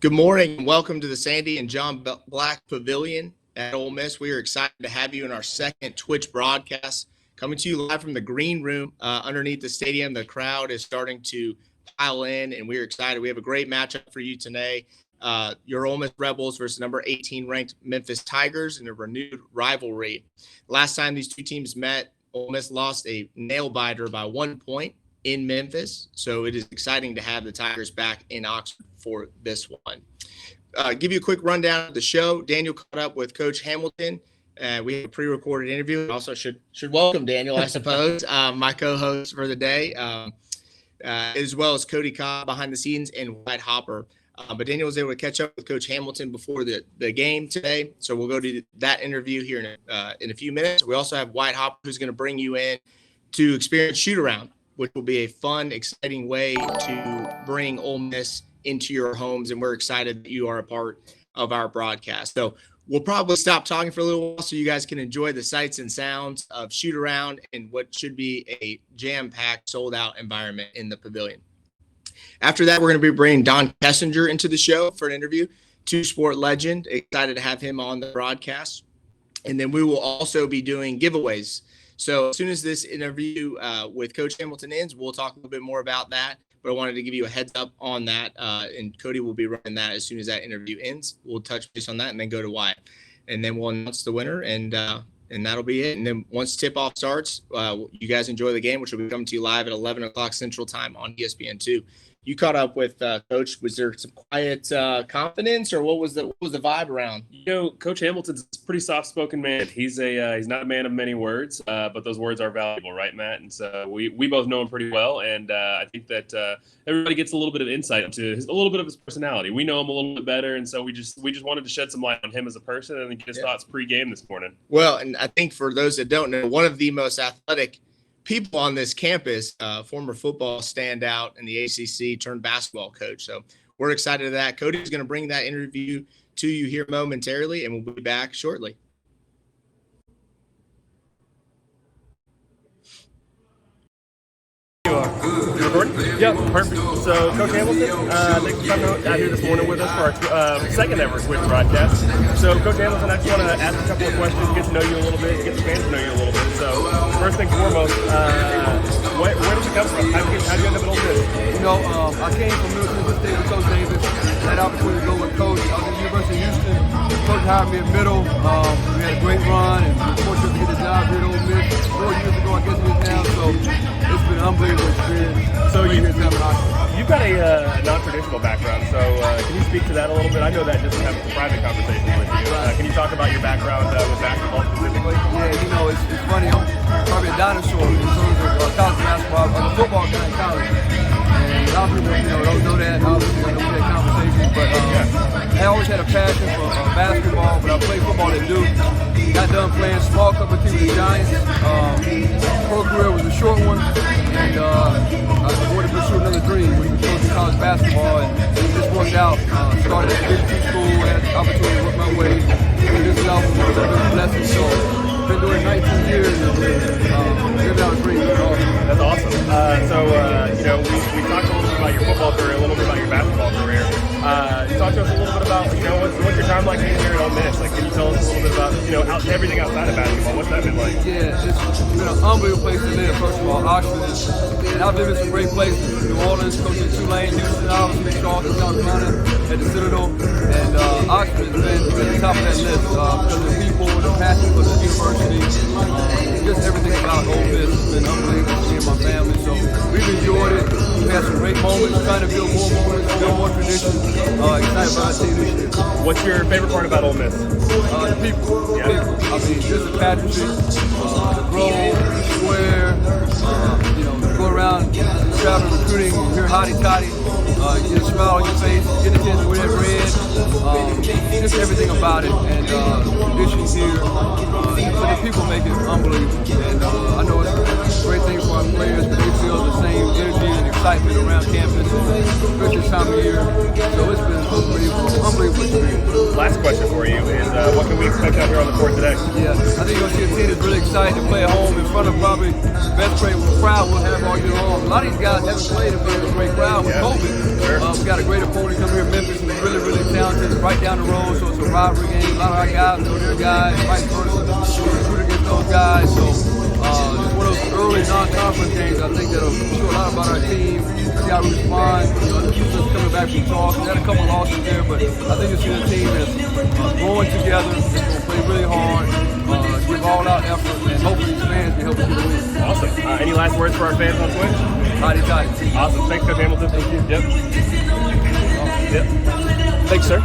Good morning and welcome to the Sandy and John Black Pavilion at Ole Miss. We are excited to have you in our second Twitch broadcast, coming to you live from the green room underneath the stadium. The crowd is starting to pile in, and we're excited. We have a great matchup for you today. Your Ole Miss Rebels versus number 18 ranked Memphis Tigers in a renewed rivalry. Last time these two teams met, Ole Miss lost a nail-biter by 1 point in Memphis, so it is exciting to have the Tigers back in Oxford for this one. Give you a quick rundown of the show. Daniel caught up with Coach Hamilton. We have a pre-recorded interview. Also should welcome Daniel, I suppose, my co-host for the day, as well as Cody Cobb behind the scenes and White Hopper. But Daniel was able to catch up with Coach Hamilton before the game today. So we'll go to that interview here in a few minutes. We also have Wyatt Hopper, who's going to bring you in to experience Shootaround, which will be a fun, exciting way to bring Ole Miss into your homes. And we're excited that you are a part of our broadcast. So we'll probably stop talking for a little while so you guys can enjoy the sights and sounds of Shootaround and what should be a jam-packed, sold-out environment in the pavilion. After that, we're going to be bringing Don Kessinger into the show for an interview, two-sport legend. Excited to have him on the broadcast. And then we will also be doing giveaways. So as soon as this interview with Coach Hamilton ends, we'll talk a little bit more about that. But I wanted to give you a heads up on that. And Cody will be running that as soon as that interview ends. We'll touch base on that and then go to Wyatt. And then we'll announce the winner, and that'll be it. And then once tip-off starts, you guys enjoy the game, which will be coming to you live at 11 o'clock Central Time on ESPN2. You caught up with Coach. Was there some quiet confidence, or what was the vibe around? Coach Hamilton's a pretty soft-spoken man. He's not a man of many words, but those words are valuable, right, Matt? And so we both know him pretty well, and I think that everybody gets a little bit of insight into a little bit of his personality. We know him a little bit better, and so we just wanted to shed some light on him as a person and get his thoughts pre-game this morning. Well, and I think for those that don't know, one of the most athletic people on this campus, former football standout in the ACC turned basketball coach. So we're excited of that. Cody's going to bring that interview to you here momentarily, and we'll be back shortly. You recording? Yeah, perfect. So, Coach Hamilton, thanks for coming out here this morning with us for our second ever Twitch broadcast. So, Coach Hamilton, I just want to ask a couple of questions, get to know you a little bit, get the fans to know you a little bit. So, first thing foremost, where did you come from? How did you end up at Ole Miss? I came from Memphis State with Coach Davis. Had the opportunity to go with Coach. I was at the University of Houston. Coach hired me at middle. We had a great run, and we were fortunate to get a job here at Ole Miss 4 years ago, I guess it is now. So, it's been an unbelievable experience. So you've got a non-traditional background, so can you speak to that a little bit? I know that just from having some private conversations with you. Can you talk about your background with basketball specifically? Yeah, it's funny. I'm probably a dinosaur in terms of college basketball. I'm a football guy in college. And a lot of people, don't know that. Obviously, I don't get conversations, but I always had a passion for basketball, but I played football at Duke. Got done playing small couple teams with the Giants. Pro career was a short one, and I wanted to pursue another dream, which was coaching college basketball, and it just worked out. Started at Big 2 school, had the opportunity to work my way to this level, was a blessing. So, been doing 19 years, and lived out a dream. That's awesome. We talked a little bit about your football career, a little bit about your basketball career. You talked to us a little bit about, what's your time like being here at Ole Miss? Like, can you tell us a little bit about, everything outside of basketball? What's that been like? Yeah, it's been an unbelievable place to live, first of all. Oxford, and I've lived in some great places. New Orleans, coaching Tulane, Houston, obviously, Charlotte, South Carolina, at the Citadel. And Oxford has been at the top of that list because of the people, the passion for the university, just everything about Ole Miss has been unbelievable to me and my family. So we've enjoyed it. We've had some great moments, trying to build more moments, build more traditions. Excited about our team this year. What's your favorite part about Ole Miss? The people. Yeah. People. I mean, just the pageantry, the grove, the square, go around, travel, recruiting, hear hotty-toddy, get a smile on your face, get a chance to win that bread, just everything about it, and the traditions here, so the people make it unbelievable, and I know it's a great thing for our players, but they feel the same energy and excitement around campus, especially this time of year, so it's been unbelievable experience. Last question for you is, what can we expect out here on the court today? Yeah, I think you'll see a team that's really excited to play at home in front of probably the best crowd we'll have all year long. A lot of these guys haven't played in front of a great crowd with COVID. Sure. We got a great opponent coming here in Memphis who's really, really talented. It's right down the road, so it's a rivalry game. A lot of our guys know their guys, vice versa. We recruit against those guys, so it's one of those early non-conference games I think that'll show a lot about our team, see how we respond. Houston's coming back from talks. We had a couple losses there, but I think you'll see a team that's growing together, that's going to play really hard, give all-out effort, and hopefully these fans can help us get a win. Awesome. Any last words for our fans on Twitch? Hotty-toddy. Awesome. Thanks, Coach Hamilton. Thank you. Yep. Thanks, sir.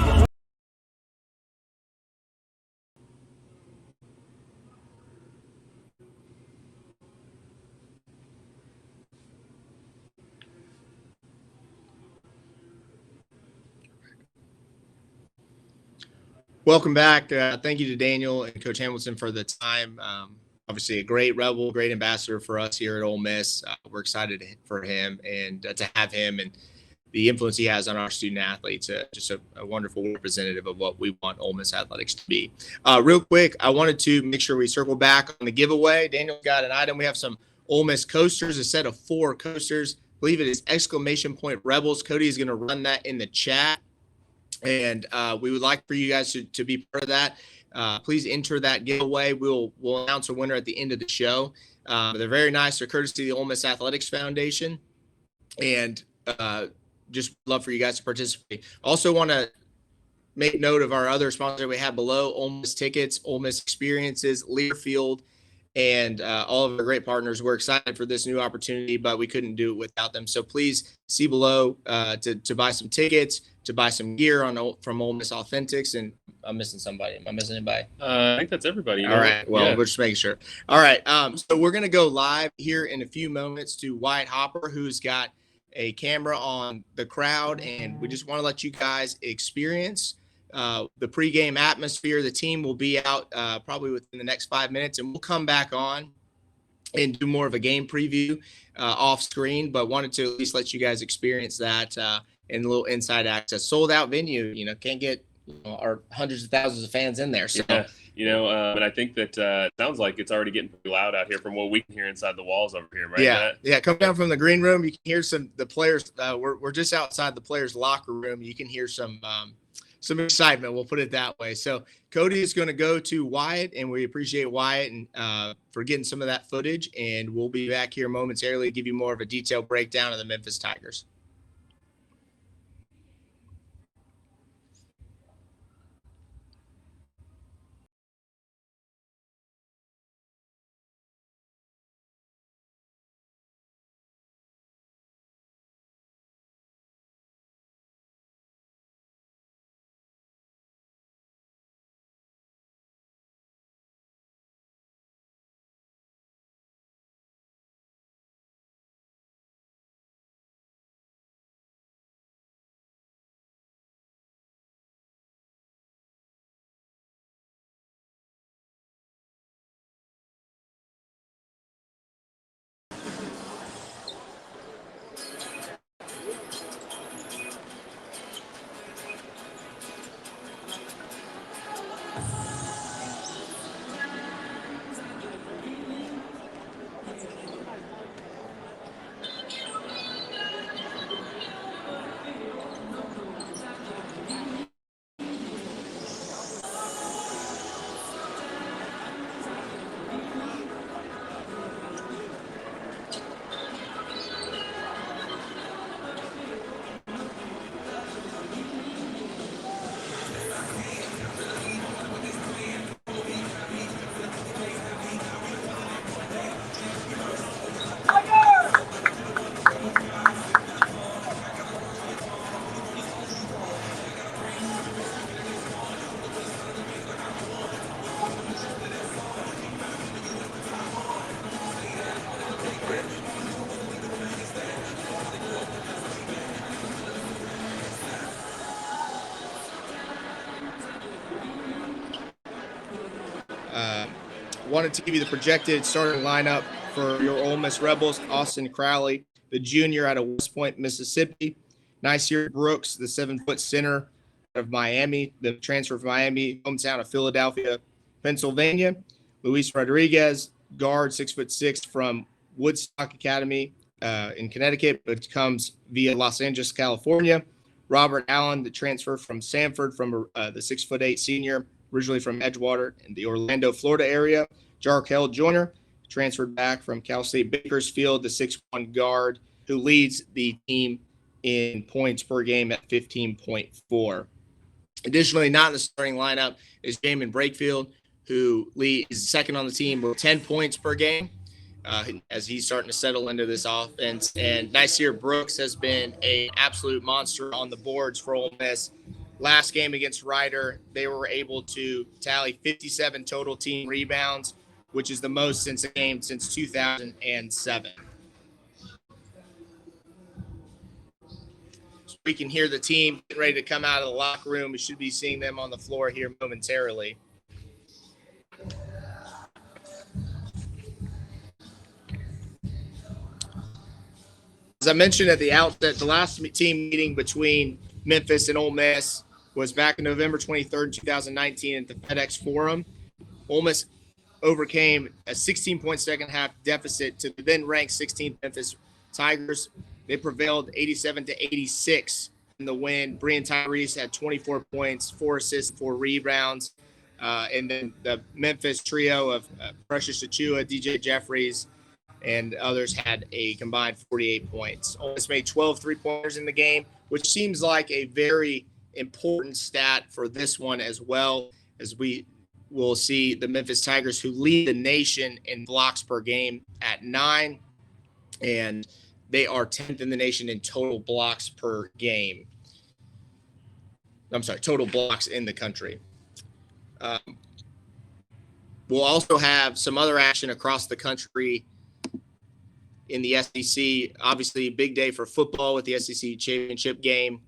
Welcome back. Thank you to Daniel and Coach Hamilton for the time. Obviously, a great Rebel, great ambassador for us here at Ole Miss. We're excited for him and to have him and the influence he has on our student athletes. Just a wonderful representative of what we want Ole Miss athletics to be. Real quick, I wanted to make sure we circle back on the giveaway. Daniel's got an item. We have some Ole Miss coasters, a set of 4 coasters. I believe it is ! Rebels. Cody is going to run that in the chat. And we would like for you guys to be part of that. Please enter that giveaway. We'll announce a winner at the end of the show. They're very nice. They're courtesy of the Ole Miss Athletics Foundation. And just love for you guys to participate. Also want to make note of our other sponsors we have below: Ole Miss Tickets, Ole Miss Experiences, Learfield, and all of our great partners. We're excited for this new opportunity, but we couldn't do it without them. So please see below to buy some tickets, to buy some gear from Ole Miss Authentics. And I'm missing somebody. Am I missing anybody? I think that's everybody. All right. Well, we're just making sure. All right. So we're going to go live here in a few moments to Wyatt Hopper, who's got a camera on the crowd. And we just want to let you guys experience the pregame atmosphere. The team will be out probably within the next 5 minutes, and we'll come back on and do more of a game preview off screen, but wanted to at least let you guys experience that and a little inside access. Sold out venue, can't get our hundreds of thousands of fans in there. So, and I think that it sounds like it's already getting pretty loud out here from what we can hear inside the walls over here, right? Yeah. Come down from the green room. You can hear the players. We're just outside the players' locker room. You can hear some excitement. We'll put it that way. So Cody is going to go to Wyatt, and we appreciate Wyatt and for getting some of that footage. And we'll be back here momentarily to give you more of a detailed breakdown of the Memphis Tigers. Wanted to give you the projected starting lineup for your Ole Miss Rebels: Austin Crowley, the junior out of West Point, Mississippi; Nyseer Brooks, the 7-foot center of Miami, the transfer from Miami, hometown of Philadelphia, Pennsylvania; Luis Rodriguez, guard, 6'6", from Woodstock Academy in Connecticut, but comes via Los Angeles, California; Robert Allen, the transfer from Sanford, from the 6'8" senior, originally from Edgewater in the Orlando, Florida area; Jarkel Joyner, transferred back from Cal State Bakersfield, the 6'1" guard, who leads the team in points per game at 15.4. Additionally, not in the starting lineup is Jamin Brakefield, who is second on the team with 10 points per game as he's starting to settle into this offense. And Nyseer Brooks has been an absolute monster on the boards for Ole Miss. Last game against Rider, they were able to tally 57 total team rebounds, which is the most since a game since 2007. we can hear the team getting ready to come out of the locker room. We should be seeing them on the floor here momentarily. As I mentioned at the outset, the last team meeting between Memphis and Ole Miss was back on November 23rd, 2019 at the FedEx Forum. Ole Miss overcame a 16-point second-half deficit to the then-ranked 16th Memphis Tigers. They prevailed 87-86 in the win. Brian Tyrese had 24 points, 4 assists, 4 rebounds. And then the Memphis trio of Precious Achua, DJ Jeffries, and others had a combined 48 points. Ole Miss made 12 three-pointers in the game, which seems like a very important stat for this one as well, as we will see the Memphis Tigers, who lead the nation in blocks per game at 9, and they are 10th in the nation in total blocks per game. I'm sorry, total blocks in the country. We'll also have some other action across the country in the SEC. Obviously, big day for football with the SEC championship game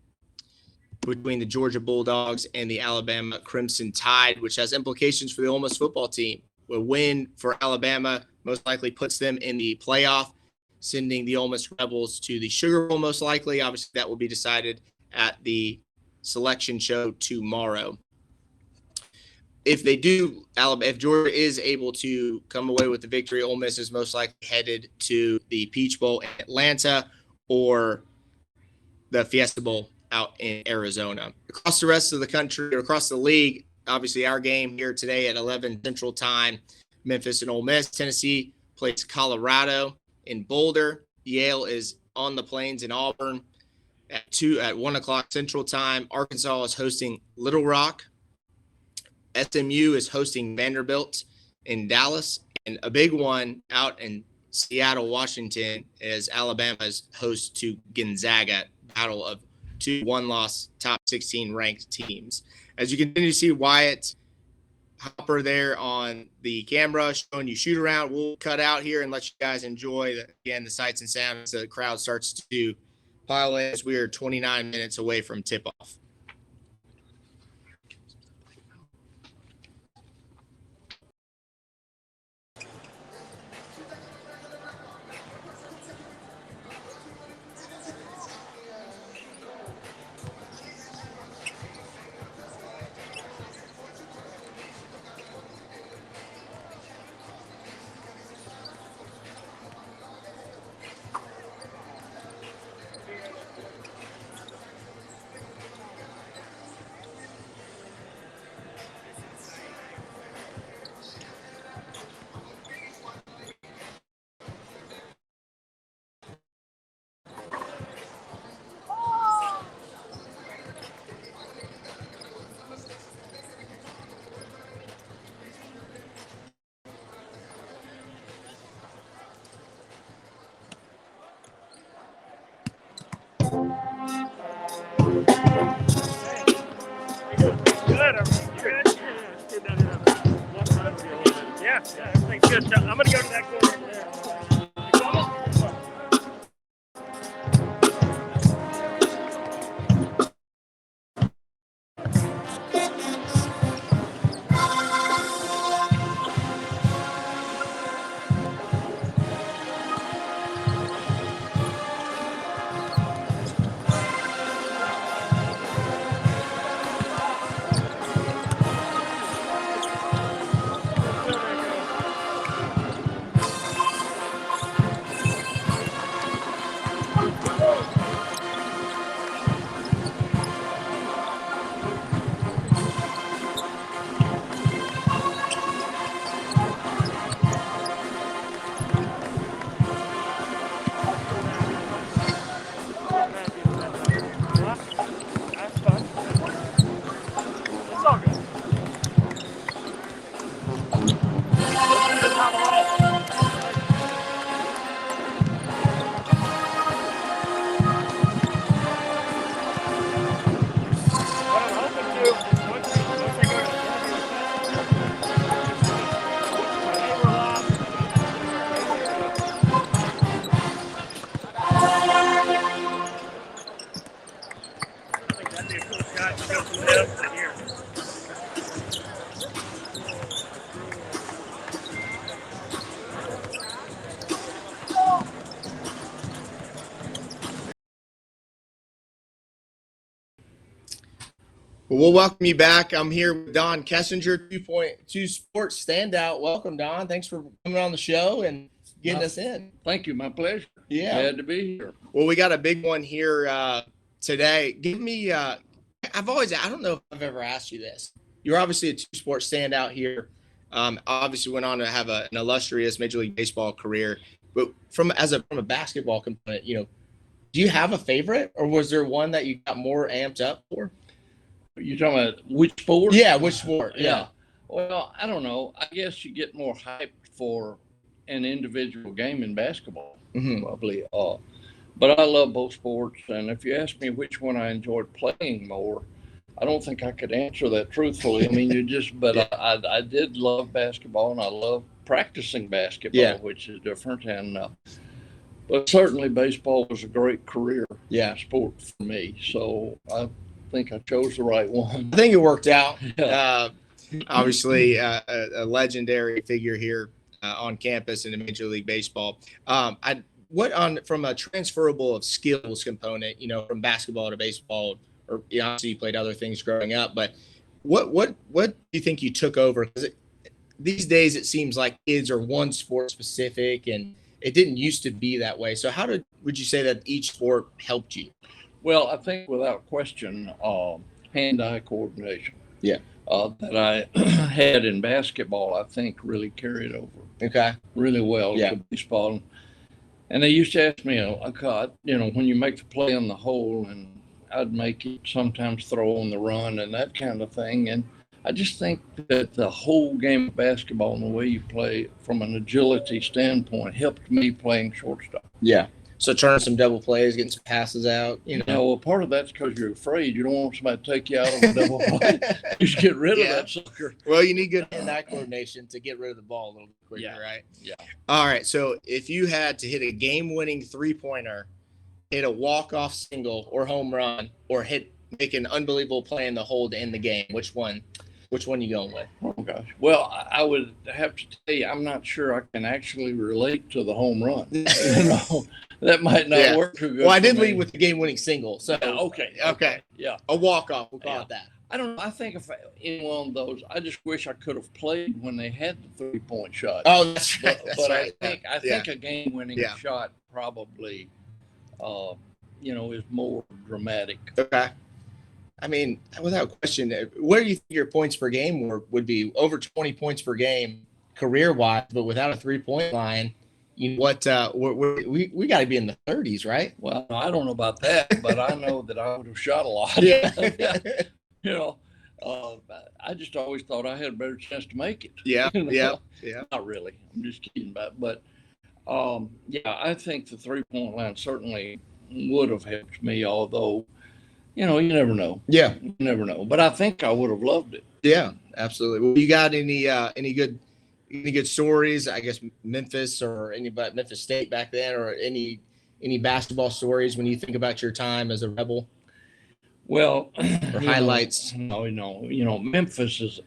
between the Georgia Bulldogs and the Alabama Crimson Tide, which has implications for the Ole Miss football team. A win for Alabama most likely puts them in the playoff, sending the Ole Miss Rebels to the Sugar Bowl most likely. Obviously, that will be decided at the selection show tomorrow. If they do, if Georgia is able to come away with the victory, Ole Miss is most likely headed to the Peach Bowl in Atlanta or the Fiesta Bowl out in Arizona. Across the rest of the country, or across the league, obviously our game here today at 11 Central Time, Memphis and Ole Miss. Tennessee plays Colorado in Boulder. Yale is on the Plains in Auburn at 1 o'clock Central Time. Arkansas is hosting Little Rock. SMU is hosting Vanderbilt in Dallas. And a big one out in Seattle, Washington, is Alabama's host to Gonzaga, battle of 2 one-loss top 16 ranked teams. As you continue to see Wyatt Hopper there on the camera showing you shoot around, we'll cut out here and let you guys enjoy the sights and sounds as the crowd starts to pile in, as we are 29 minutes away from tip-off. Yeah, everything's good. I'm going to go to that corner. Well, we'll welcome you back. I'm here with Don Kessinger, 2.2 Sports Standout. Welcome, Don. Thanks for coming on the show and getting us in. Thank you. My pleasure. Yeah. Glad to be here. Well, we got a big one here today. Give me, I don't know if I've ever asked you this. You're obviously a 2-sport standout here. Obviously went on to have an illustrious Major League Baseball career. But from a basketball component, do you have a favorite, or was there one that you got more amped up for? You talking about which sport? Yeah, which sport? Yeah. Well, I don't know. I guess you get more hyped for an individual game in basketball, probably. But I love both sports, and if you ask me which one I enjoyed playing more, I don't think I could answer that truthfully. I mean, I did love basketball, and I love practicing basketball, which is different. And but certainly baseball was a great career sport for me. So I think I chose the right one. I think it worked out. Yeah. Obviously, a legendary figure here on campus in the Major League Baseball. From a transferable of skills component, from basketball to baseball, or obviously you played other things growing up, but what do you think you took over? Because these days it seems like kids are one sport specific, and it didn't used to be that way. So would you say that each sport helped you? Well, I think without question, hand-eye coordination. Yeah. That I had in basketball, I think really carried over really well to baseball. And they used to ask me, when you make the play on the hole, and I'd make it sometimes throw on the run and that kind of thing. And I just think that the whole game of basketball and the way you play from an agility standpoint helped me playing shortstop. Yeah. So turning some double plays, getting some passes out, Well, part of that's because you're afraid. You don't want somebody to take you out of a double play. You just get rid of that sucker. Well, you need good hand-eye coordination to get rid of the ball a little bit quicker, right? Yeah. All right. So if you had to hit a game-winning three-pointer, hit a walk-off single or home run, or make an unbelievable play in the hole to end the game, which one you going with? Oh gosh. Well, I would have to tell you, I'm not sure I can actually relate to the home run. That might not work too good. Well, I did lead with the game-winning single. So okay. Yeah. A walk-off, we'll call it that. I don't know. I think if in one of those, I just wish I could have played when they had the 3-point shot. Oh, that's right. I think a game-winning shot probably, is more dramatic. Okay. I mean, without question, where do you think your points per game would be? Over 20 points per game career-wise, but without a 3-point line, we got to be in the 30s, right? Well, I don't know about that, but I know that I would have shot a lot. Yeah. I just always thought I had a better chance to make it. Yeah. Yeah. Not really. I'm just kidding about it. But I think the 3-point line certainly would have helped me, although, you never know. Yeah. You never know. But I think I would have loved it. Yeah, absolutely. Well, you got any good stories, I guess, Memphis or Memphis State back then, or any basketball stories when you think about your time as a Rebel? Well, or highlights? Memphis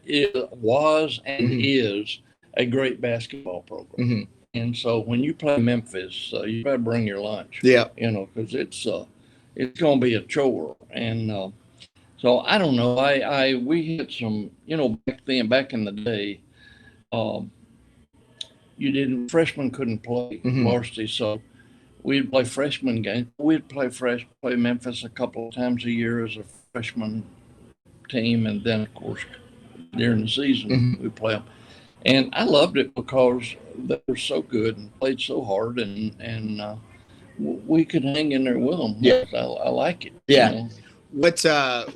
was and is a great basketball program. Mm-hmm. And so when you play Memphis, you better bring your lunch. Yeah. Because it's going to be a chore. And so I don't know. We had some, back in the day, freshmen couldn't play varsity, so we'd play freshman games. We'd play Memphis a couple of times a year as a freshman team, and then of course during the season we play them. And I loved it because they were so good and played so hard, and we could hang in there with them. Yeah, I like it. Yeah. What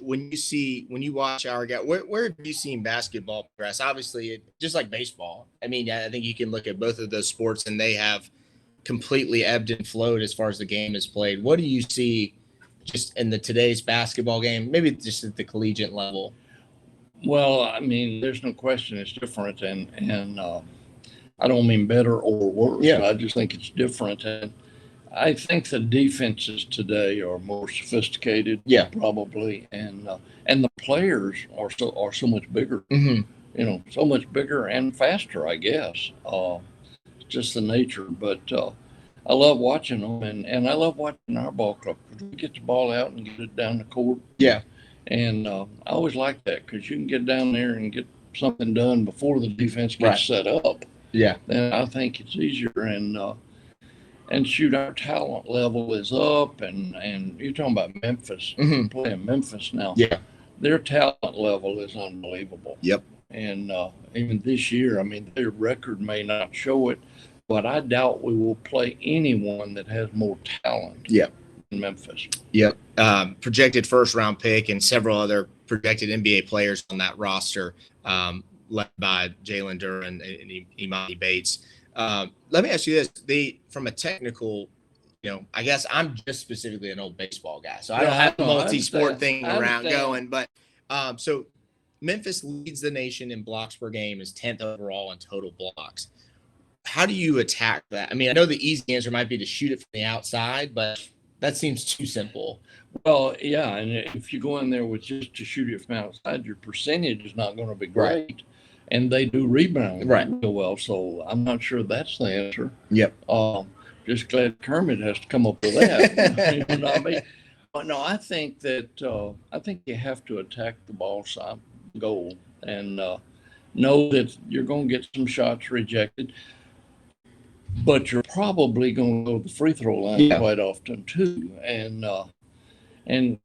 when you watch our guy, where have you seen basketball progress? Obviously, just like baseball. I mean, I think you can look at both of those sports, and they have completely ebbed and flowed as far as the game is played. What do you see just in today's basketball game? Maybe just at the collegiate level. Well, I mean, there's no question it's different, and I don't mean better or worse. Yeah. I just think it's different, and I think the defenses today are more sophisticated, probably, and the players are so much bigger, so much bigger and faster, I guess. It's just the nature, but I love watching them, and I love watching our ball club because we get the ball out and get it down the court. Yeah, And I always like that because you can get down there and get something done before the defense gets set up. Yeah. Then I think it's easier. And shoot, our talent level is up. And you're talking about Memphis, playing Memphis now. Yeah. Their talent level is unbelievable. Yep. And even this year, I mean, their record may not show it, but I doubt we will play anyone that has more talent. Yep. In Memphis. Yep. Projected first-round pick and several other projected NBA players on that roster, led by Jalen Duren and Imani Bates. Let me ask you this: from a technical, I guess I'm just specifically an old baseball guy, so I don't have the multi-sport thing around going. But so Memphis leads the nation in blocks per game, is 10th overall in total blocks. How do you attack that? I mean, I know the easy answer might be to shoot it from the outside, but that seems too simple. Well, yeah, and if you go in there with just to shoot it from outside, your percentage is not going to be great. Right. And they do rebound real well, so I'm not sure that's the answer. Yep. Just glad Kermit has to come up with that. You know what I mean? But no, I think that I think you have to attack the ball side goal and know that you're going to get some shots rejected, but you're probably going to go to the free throw line quite often too. And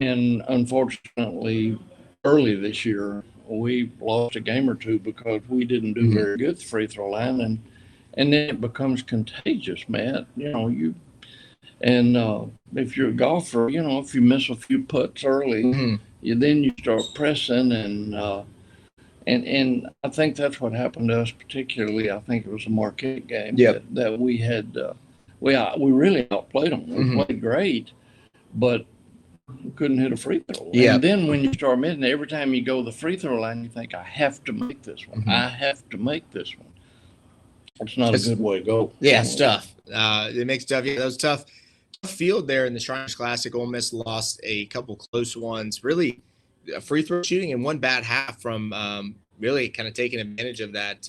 unfortunately, early this year, we lost a game or two because we didn't do very good at the free throw line, and then it becomes contagious, Matt. If you're a golfer, if you miss a few putts early, then you start pressing, and I think that's what happened to us. Particularly, I think it was a Marquette game that we had. We really outplayed them. We played great, but couldn't hit a free throw. Yeah. And then when you start missing, every time you go to the free throw line, you think, I have to make this one. I have to make this one. It's not a good way to go. Yeah, it's tough. It makes it tough. Yeah, that was tough field there in the Shriners Classic. Ole Miss lost a couple close ones. Really, free throw shooting and one bad half from really kind of taking advantage of that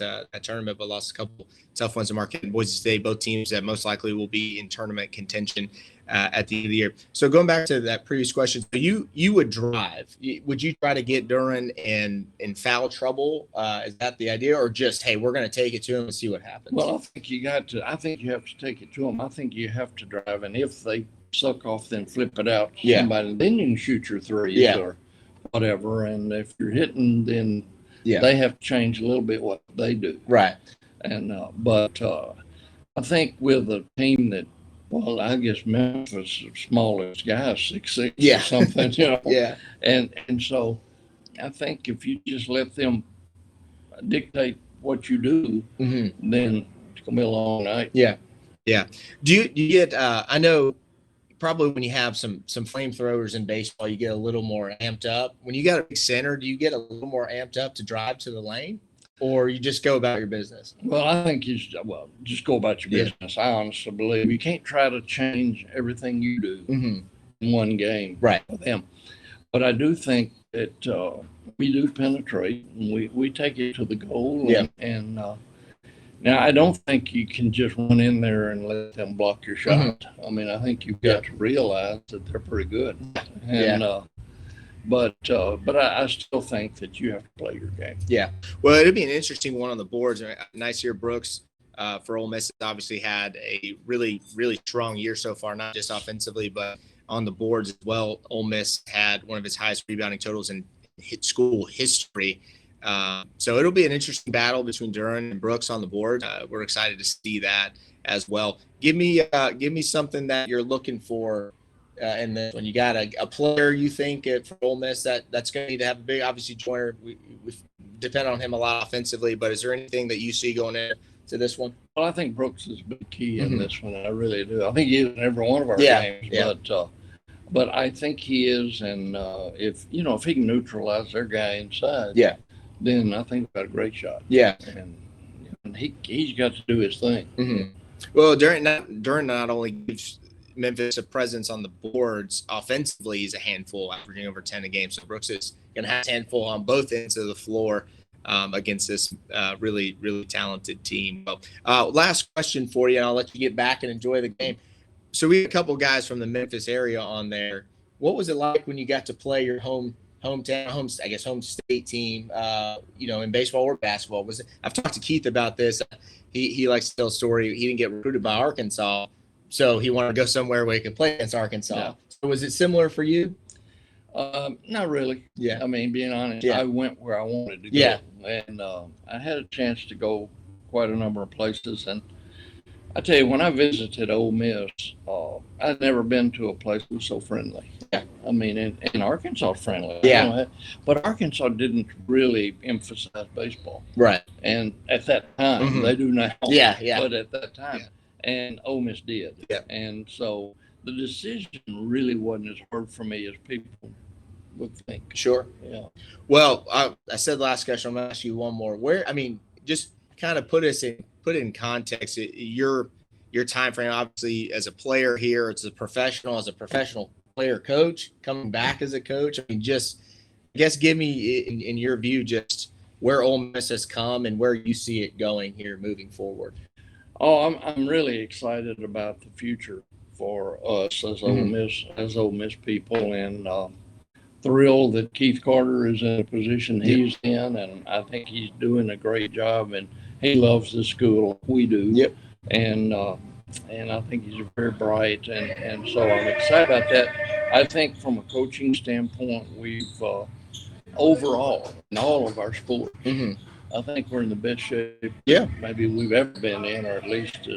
tournament, but lost a couple tough ones to Marquette and Boise State, both teams that most likely will be in tournament contention at the end of the year. So going back to that previous question, so you would drive. Would you try to get Duren in foul trouble? Is that the idea, or just, hey, we're going to take it to him and see what happens? Well, I think you have to take it to them. I think you have to drive, and if they suck off, then flip it out to somebody. Then you can shoot your threes or whatever. And if you're hitting, then they have to change a little bit what they do. Right. And but I think with a team that, well, I guess Memphis' smallest guy is 6'6" or something, Yeah. And so I think if you just let them dictate what you do, then it's gonna be a long night. Yeah. Yeah. Do you get I know probably when you have some flamethrowers in baseball, you get a little more amped up. When you got a big center, do you get a little more amped up to drive to the lane? Or you just go about your business? Well, I think just go about your business. I honestly believe you can't try to change everything you do in one game with them. But I do think that we do penetrate, and we take it to the goal. And now I don't think you can just run in there and let them block your shot. I mean, I think you've got to realize that they're pretty good. And But I still think that you have to play your game. Yeah. Well, it'll be an interesting one on the boards. Nice year, Brooks, for Ole Miss. Obviously had a really, really strong year so far, not just offensively, but on the boards as well. Ole Miss had one of its highest rebounding totals in school history. So it'll be an interesting battle between Duren and Brooks on the board. We're excited to see that as well. Give me something that you're looking for. And then when you got a player you think for Ole Miss that's going to need to have a big, obviously Joyner, we depend on him a lot offensively, but is there anything that you see going into this one? Well, I think Brooks is a big key in this one. I really do. I think he is in every one of our games, but I think he is. And if he can neutralize their guy inside, then I think we've got a great shot. Yeah. And he's got to do his thing. Well, Duren not only gives Memphis a presence on the boards offensively, he's a handful, averaging over 10 a game. So Brooks is going to have a handful on both ends of the floor against this really, really talented team. Well, last question for you, and I'll let you get back and enjoy the game. So we have a couple guys from the Memphis area on there. What was it like when you got to play your home I guess home state team, in baseball or basketball. I've talked to Keith about this. He likes to tell a story. He didn't get recruited by Arkansas, so he wanted to go somewhere where he could play against Arkansas. Yeah. So was it similar for you? Not really. Yeah. I mean, being honest, Yeah. I went where I wanted to go. Yeah. And I had a chance to go quite a number of places. And I tell you, when I visited Ole Miss, I'd never been to a place that was so friendly. Yeah. I mean, in Arkansas, friendly. Yeah. But Arkansas didn't really emphasize baseball. Right. And at that time, they do now. Yeah. Yeah. But at that time, and Ole Miss did. Yeah. And so the decision really wasn't as hard for me as people would think. Sure. Yeah. Well, I said last question. I'm going to ask you one more. Just kind of put it in context. Your time frame, obviously, as a player here, as a professional player coach, coming back as a coach. I mean, give me in your view just where Ole Miss has come and where you see it going here moving forward. Oh, I'm really excited about the future for us as Ole Miss people, and thrilled that Keith Carter is in the position he's in, and I think he's doing a great job, and he loves the school like we do. Yep. And I think he's very bright, and so I'm excited about that. I think from a coaching standpoint, we've overall in all of our sports, I think we're in the best shape maybe we've ever been in, or at least,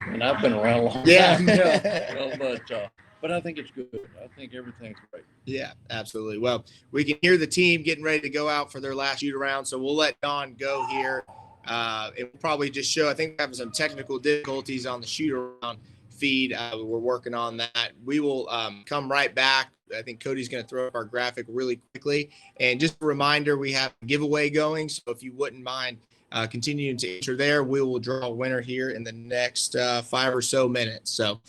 and I've been around a long time. But I think it's good. I think everything's great. Yeah, absolutely. Well, we can hear the team getting ready to go out for their last shoot around, so we'll let Don go here. It will probably just show. I think we're having some technical difficulties on the shoot around feed. We're working on that. We will come right back. I think Cody's going to throw up our graphic really quickly. And just a reminder, we have a giveaway going. So if you wouldn't mind continuing to enter there, we will draw a winner here in the next 5 or so minutes. So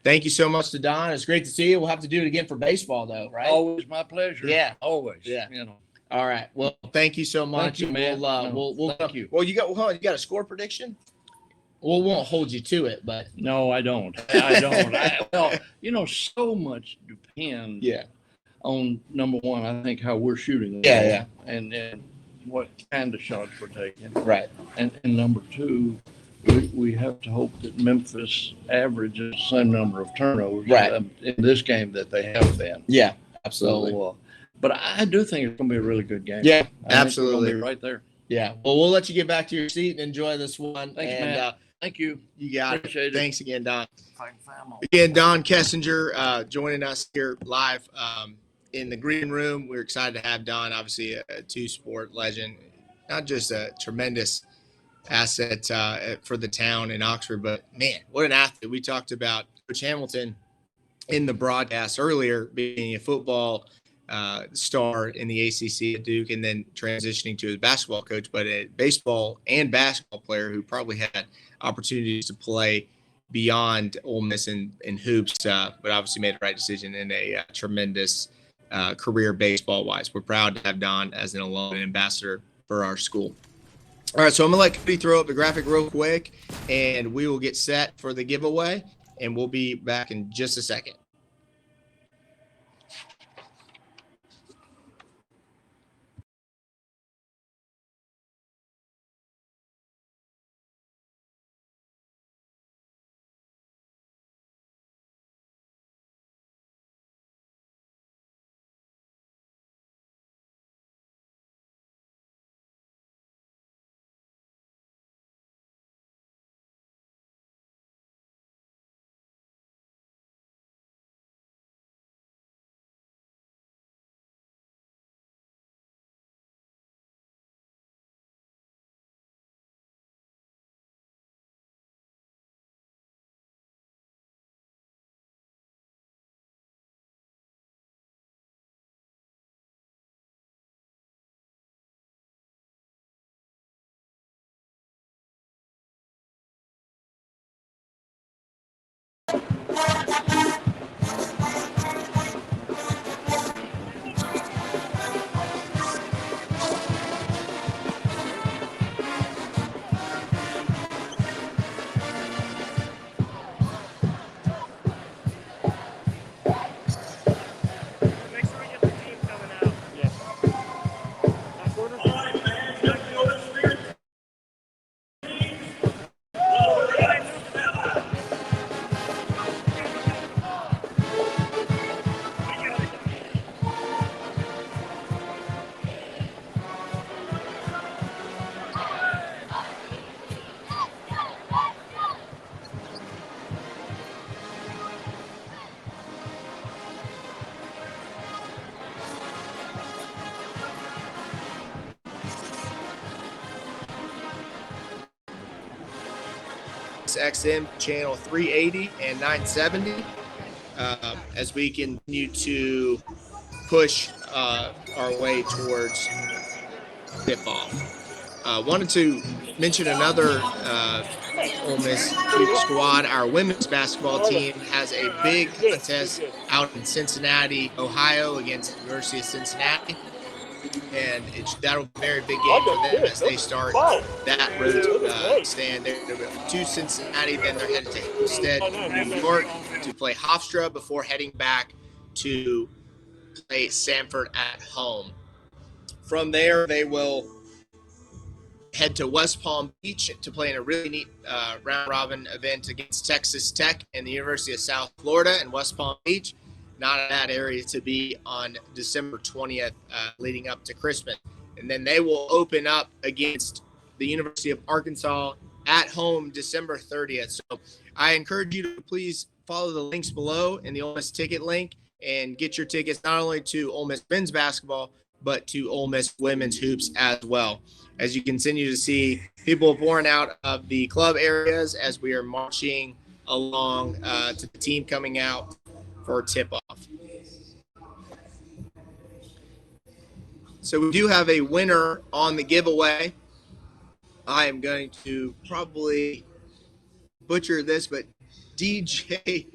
thank you so much to Don. It's great to see you. We'll have to do it again for baseball, though, right? Always my pleasure. Yeah. Always. Yeah. You know. All right. Well, thank you so much. Thank you, man. We'll thank you. Well, you got a score prediction? Well, we won't hold you to it, but No, I don't. I don't. So much depends on, number one, I think how we're shooting. Yeah. And then what kind of shots we're taking. Right. And number two, we have to hope that Memphis averages the same number of turnovers in this game that they have been. Yeah, absolutely. So, but I do think it's going to be a really good game. Yeah, I absolutely. think we're gonna be right there. Yeah. Well, we'll let you get back to your seat and enjoy this one. Thanks, man. Thank you. You got Appreciate it. it. Thanks again, Don. Fine family. Again, Don Kessinger joining us here live in the green room. We're excited to have Don, obviously a two-sport legend, not just a tremendous asset for the town in Oxford, but man, what an athlete. We talked about Coach Hamilton in the broadcast earlier, being a football star in the ACC at Duke and then transitioning to a basketball coach, but a baseball and basketball player who probably had opportunities to play beyond Ole Miss in hoops, but obviously made the right decision in a tremendous career baseball-wise. We're proud to have Don as an alum and ambassador for our school. All right, so I'm going to let Cody throw up the graphic real quick, and we will get set for the giveaway, and we'll be back in just a second. XM channel 380 and 970 as we continue to push our way towards tip-off. Wanted to mention another Ole Miss Hoop squad. Our women's basketball team has a big contest out in Cincinnati, Ohio, against the University of Cincinnati, and that'll be a very big game for them as they start that road stand. They're to Cincinnati, then they're headed to Hempstead, New York, to play Hofstra before heading back to play Sanford at home. From there, they will head to West Palm Beach to play in a really neat round-robin event against Texas Tech and the University of South Florida in West Palm Beach. Not a bad area to be on December 20th, leading up to Christmas. And then they will open up against the University of Arkansas at home December 30th. So I encourage you to please follow the links below in the Ole Miss ticket link and get your tickets not only to Ole Miss men's basketball, but to Ole Miss women's hoops as well. As you continue to see people pouring out of the club areas as we are marching along to the team coming out for tip-off. So we do have a winner on the giveaway. I am going to probably butcher this, but DJ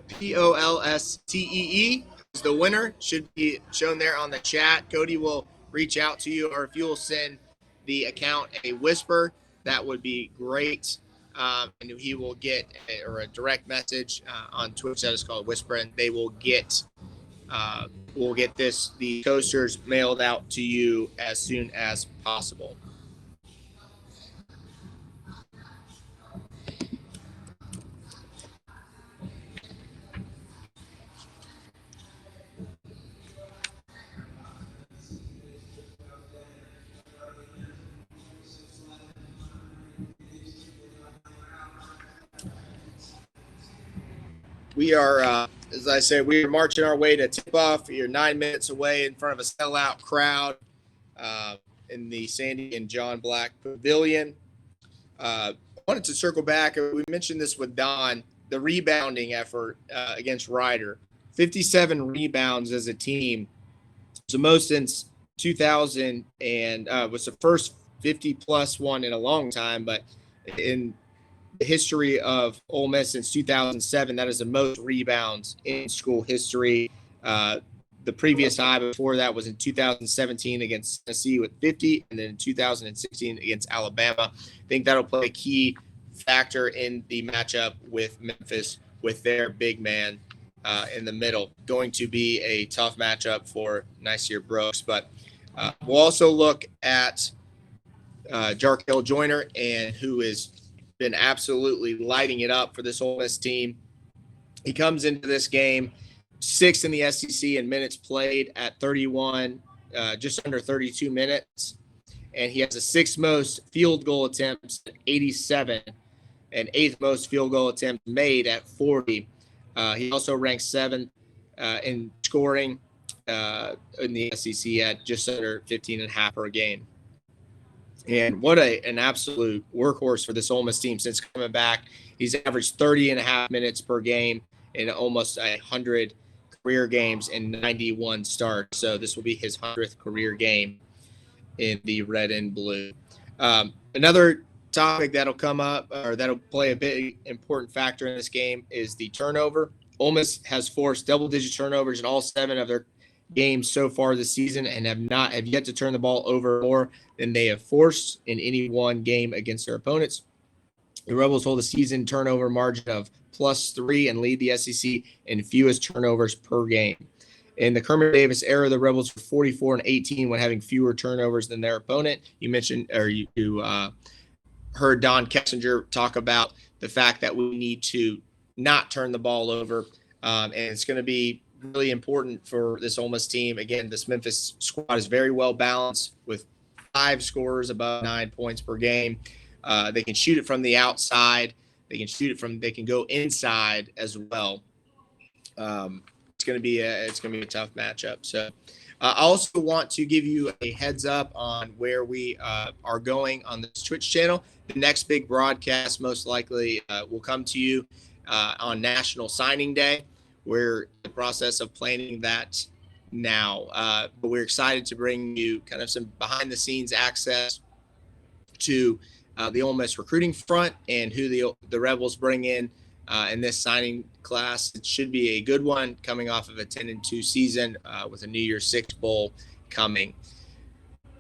Polstee is the winner. Should be shown there on the chat. Cody will reach out to you, or if you will send the account a whisper, that would be great. And he will get a direct message on Twitch that is called Whisper, and they will get the coasters mailed out to you as soon as possible. We are, as I said, we are marching our way to tip-off. You're 9 minutes away in front of a sellout crowd in the Sandy and John Black Pavilion. I wanted to circle back. We mentioned this with Don, the rebounding effort against Ryder. 57 rebounds as a team. It's the most since 2000 and was the first 50-plus one in a long time, but in the history of Ole Miss since 2007, that is the most rebounds in school history. The previous high before that was in 2017 against Tennessee with 50, and then in 2016 against Alabama. I think that'll play a key factor in the matchup with Memphis with their big man in the middle. Going to be a tough matchup for Nysier Brooks, but we'll also look at Jarkel Joyner, and who is been absolutely lighting it up for this Ole Miss team. He comes into this game sixth in the SEC in minutes played at 31, just under 32 minutes. And he has the sixth most field goal attempts at 87 and eighth most field goal attempts made at 40. He also ranks seventh in scoring in the SEC at just under 15 and a half per game. And what an absolute workhorse for this Ole Miss team since coming back. He's averaged 30 and a half minutes per game in almost 100 career games and 91 starts. So this will be his 100th career game in the red and blue. Another topic that'll come up, or that'll play a big important factor in this game, is the turnover. Ole Miss has forced double-digit turnovers in all 7 of their games so far this season, and have yet to turn the ball over more than they have forced in any one game against their opponents. The Rebels hold a season turnover margin of +3 and lead the SEC in fewest turnovers per game. In the Kermit Davis era, the Rebels were 44 and 18 when having fewer turnovers than their opponent. You mentioned, or you heard Don Kessinger talk about the fact that we need to not turn the ball over, and it's going to be really important for this Ole Miss team. Again, this Memphis squad is very well balanced with 5 scorers above 9 points per game. They can shoot it from the outside. They can go inside as well. It's going to be a tough matchup. So I also want to give you a heads up on where we are going on this Twitch channel. The next big broadcast most likely will come to you on National Signing Day. We're in the process of planning that now, but we're excited to bring you kind of some behind the scenes access to the Ole Miss recruiting front and who the Rebels bring in this signing class. It should be a good one coming off of a 10-2 season with a New Year's Six Bowl coming.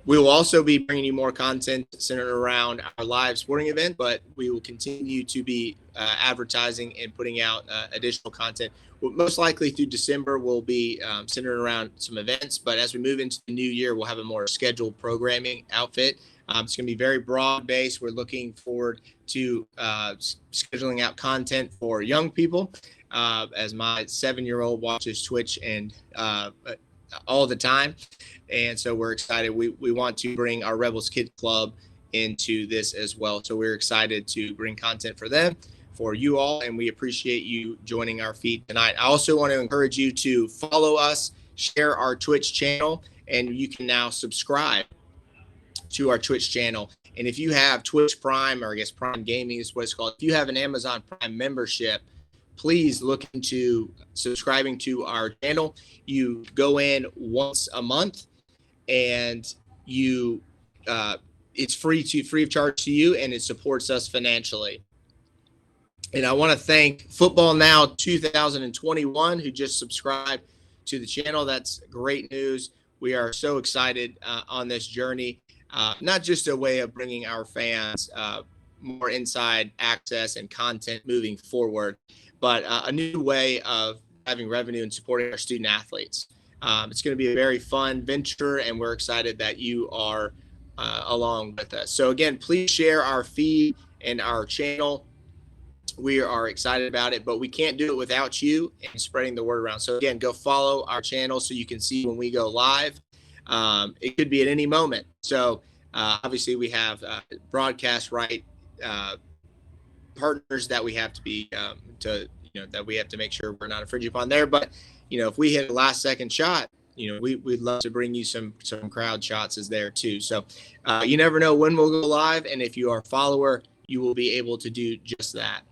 We will also be bringing you more content centered around our live sporting event, but we will continue to be advertising and putting out additional content. Most likely through December, we'll be centered around some events, but as we move into the new year, we'll have a more scheduled programming outfit. It's going to be very broad based. We're looking forward to scheduling out content for young people as my 7-year-old watches Twitch and all the time. And so we're excited. We want to bring our Rebels Kid Club into this as well. So we're excited to bring content for them, for you all, and we appreciate you joining our feed tonight. I also want to encourage you to follow us, share our Twitch channel, and you can now subscribe to our Twitch channel. And if you have Twitch Prime, or I guess Prime Gaming is what it's called, if you have an Amazon Prime membership, please look into subscribing to our channel. You go in once a month, and you it's free of charge to you, and it supports us financially. And I want to thank Football Now 2021 who just subscribed to the channel. That's great news. We are so excited on this journey. Not just a way of bringing our fans more inside access and content moving forward, but a new way of having revenue and supporting our student athletes. It's going to be a very fun venture, and we're excited that you are along with us. So again, please share our feed and our channel. We are excited about it, but we can't do it without you and spreading the word around. So again, go follow our channel so you can see when we go live. It could be at any moment. So obviously we have broadcast right partners that we have to be that we have to make sure we're not infringing upon there. But if we hit a last second shot, we'd love to bring you some crowd shots is there too. So you never know when we'll go live, and if you are a follower, you will be able to do just that.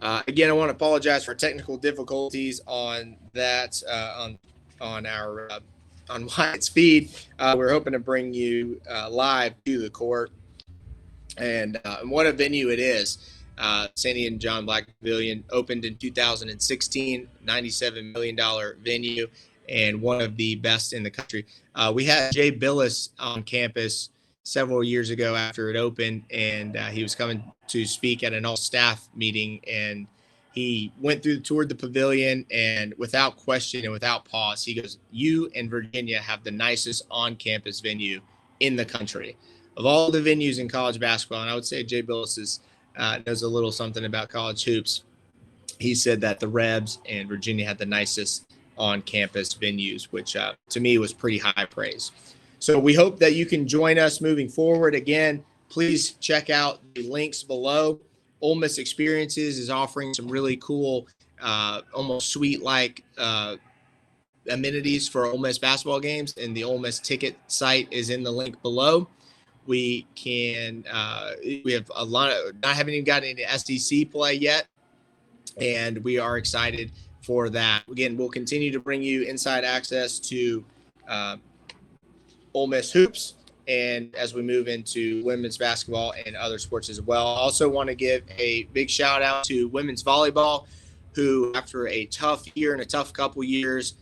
Again, I want to apologize for technical difficulties on that on our on Wyatt's feed. We're hoping to bring you live to the court, and what a venue it is. Sandy and John Black Pavilion opened in 2016, $97 million venue, and one of the best in the country. We had Jay Billis on campus several years ago after it opened, and he was coming to speak at an all-staff meeting, and he went through, toured the pavilion, and without question and without pause, he goes, "You and Virginia have the nicest on-campus venue in the country of all the venues in college basketball." And I would say Jay Billis knows a little something about college hoops. He said that the Rebs and Virginia had the nicest on-campus venues, which to me was pretty high praise. So we hope that you can join us moving forward. Again, please check out the links below. Ole Miss Experiences is offering some really cool, almost suite-like amenities for Ole Miss basketball games, and the Ole Miss ticket site is in the link below. We have a lot of, not having even gotten into SEC play yet, and we are excited for that. Again, we'll continue to bring you inside access to Ole Miss hoops, and as we move into women's basketball and other sports as well. I also want to give a big shout out to women's volleyball, who after a tough year and a tough couple years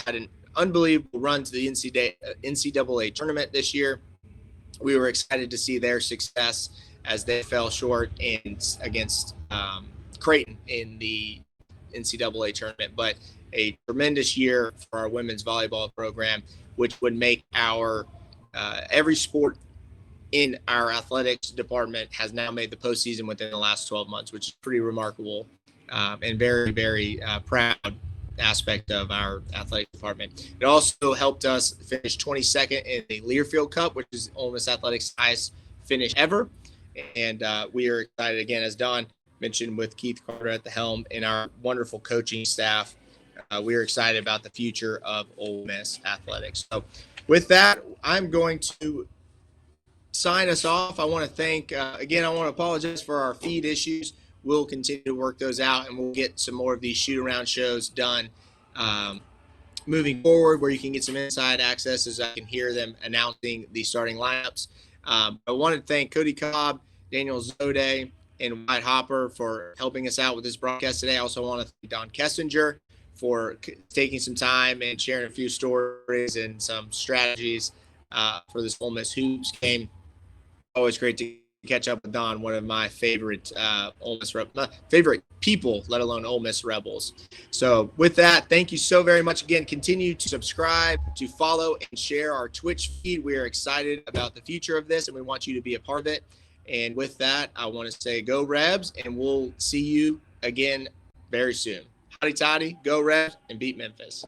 had an unbelievable run to the NCAA tournament this year. We were excited to see their success as they fell short against Creighton in the NCAA tournament, but a tremendous year for our women's volleyball program, which would make our every sport in our athletics department has now made the postseason within the last 12 months, which is pretty remarkable and very, very proud aspect of our athletic department. It also helped us finish 22nd in the Learfield Cup, which is Ole Miss Athletics' highest finish ever. And we are excited again, as Don mentioned, with Keith Carter at the helm and our wonderful coaching staff. we are excited about the future of Ole Miss athletics. So with that, I'm going to sign us off. I want to thank, again, I want to apologize for our feed issues. We'll continue to work those out, and we'll get some more of these shoot-around shows done moving forward, where you can get some inside access as I can hear them announcing the starting lineups. I want to thank Cody Cobb, Daniel Zode, and Wyatt Hopper for helping us out with this broadcast today. I also want to thank Don Kessinger for taking some time and sharing a few stories and some strategies for this Ole Miss Hoops game. Always great to catch up with Don, one of my favorite Ole Miss favorite people, let alone Ole Miss Rebels. So with that, thank you so very much again. Continue to subscribe, to follow, and share our Twitch feed. We are excited about the future of this, and we want you to be a part of it. And with that, I want to say go Rebs, and we'll see you again very soon. Howdy toddy, go Rebs, and beat Memphis.